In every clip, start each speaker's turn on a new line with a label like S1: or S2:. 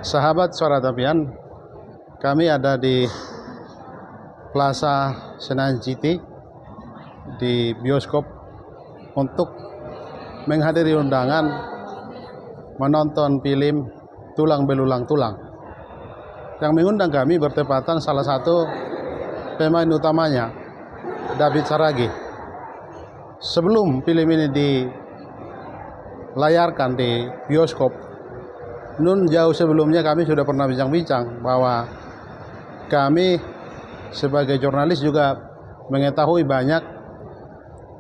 S1: Sahabat Suara Tapian, kami ada di Plaza Senayan City di bioskop untuk menghadiri undangan menonton film Tulang Belulang Tulang. Yang mengundang kami bertepatan salah satu pemain utamanya, David Saragi. Sebelum film ini dilayarkan di bioskop, jauh sebelumnya kami sudah pernah bincang-bincang bahwa kami sebagai jurnalis juga mengetahui banyak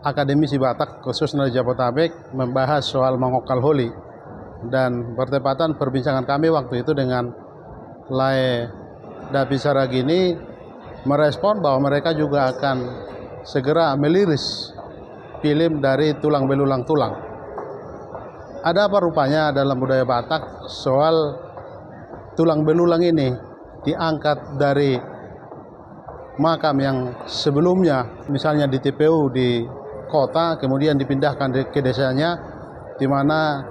S1: akademisi Batak khususnya di Jabotabek membahas soal Mangokal Holi, dan bertepatan perbincangan kami waktu itu dengan Lae David Saragi ini merespon bahwa mereka juga akan segera meliris film dari Tulang Belulang Tulang. Ada apa rupanya dalam budaya Batak soal tulang belulang ini diangkat dari makam yang sebelumnya, misalnya di TPU di kota, kemudian dipindahkan ke desanya, di mana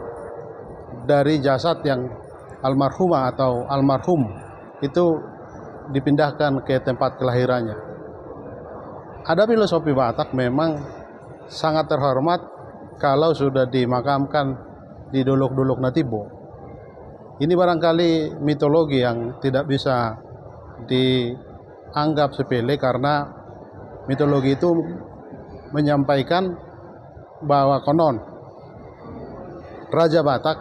S1: dari jasad yang almarhumah atau almarhum itu dipindahkan ke tempat kelahirannya. Ada filosofi Batak memang sangat terhormat kalau sudah dimakamkan di Dolok-Dolok Natibo. Ini barangkali mitologi yang tidak bisa dianggap sepele, karena mitologi itu menyampaikan bahwa konon Raja Batak,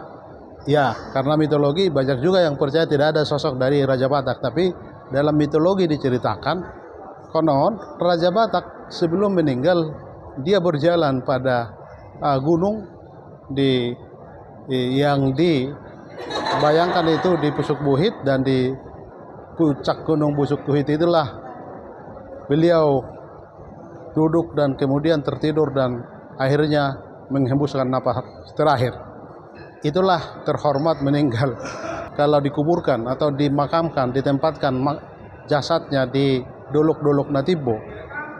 S1: ya karena mitologi banyak juga yang percaya tidak ada sosok dari Raja Batak, tapi dalam mitologi diceritakan konon Raja Batak sebelum meninggal dia berjalan pada gunung yang dibayangkan itu di Pusuk Buhit, dan di puncak gunung Pusuk Buhit itulah beliau duduk dan kemudian tertidur dan akhirnya menghembuskan napas terakhir. Itulah terhormat meninggal. Kalau dikuburkan atau dimakamkan, ditempatkan jasadnya di Dolok-Dolok Natibo,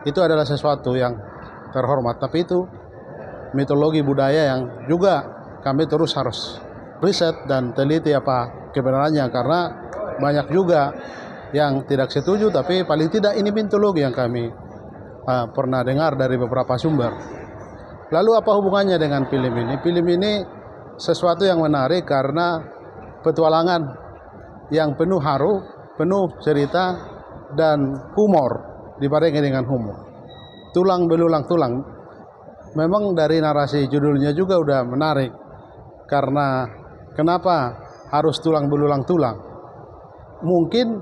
S1: itu adalah sesuatu yang terhormat. Tapi itu mitologi budaya yang juga kami terus harus riset dan teliti apa kebenarannya, karena banyak juga yang tidak setuju, tapi paling tidak ini mitologi yang kami pernah dengar dari beberapa sumber. Lalu apa hubungannya dengan film ini? Film ini sesuatu yang menarik karena petualangan yang penuh haru, penuh cerita dan humor, dibarengi dengan humor. Tulang Belulang Tulang, memang dari narasi judulnya juga udah menarik. Karena kenapa harus tulang belulang tulang? Mungkin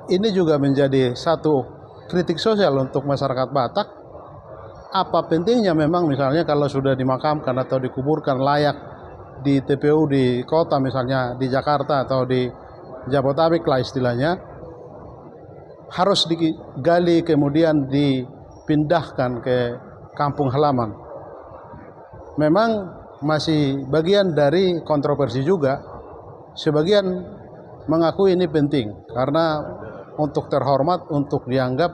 S1: ini juga menjadi satu kritik sosial untuk masyarakat Batak. Apa pentingnya memang misalnya kalau sudah dimakamkan atau dikuburkan layak di TPU di kota, misalnya di Jakarta atau di Jabotabek lah istilahnya, harus digali kemudian dipindahkan ke kampung halaman. Memang masih bagian dari kontroversi juga. Sebagian mengakui ini penting karena untuk terhormat, untuk dianggap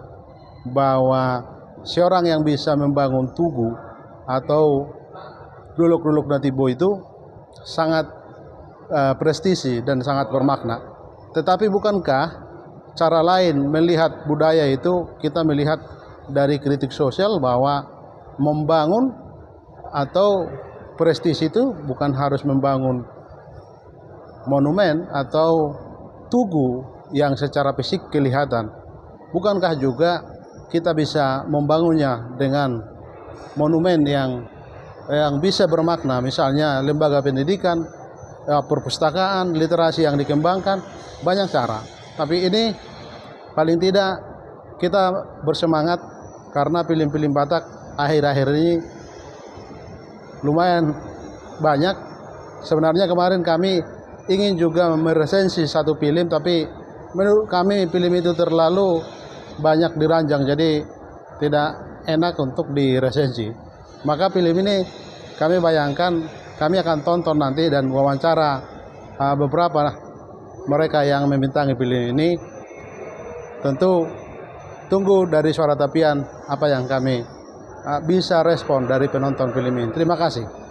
S1: bahwa seorang yang bisa membangun tugu atau Dolok-Dolok Natibo itu sangat prestisi dan sangat bermakna. Tetapi bukankah cara lain melihat budaya itu, kita melihat dari kritik sosial bahwa membangun atau prestisi itu bukan harus membangun monumen atau tugu yang secara fisik kelihatan. Bukankah juga kita bisa membangunnya dengan monumen yang bisa bermakna, misalnya lembaga pendidikan, perpustakaan, literasi yang dikembangkan, banyak cara. Tapi ini paling tidak kita bersemangat karena film-film Batak akhir-akhir ini lumayan banyak. Sebenarnya kemarin kami ingin juga meresensi satu film, tapi menurut kami film itu terlalu banyak diranjang, jadi tidak enak untuk diresensi. Maka film ini kami bayangkan kami akan tonton nanti dan wawancara beberapa mereka yang membintangi film ini. Tentu tunggu dari Suara Tapian apa yang kami bisa respon dari penonton film ini. Terima kasih.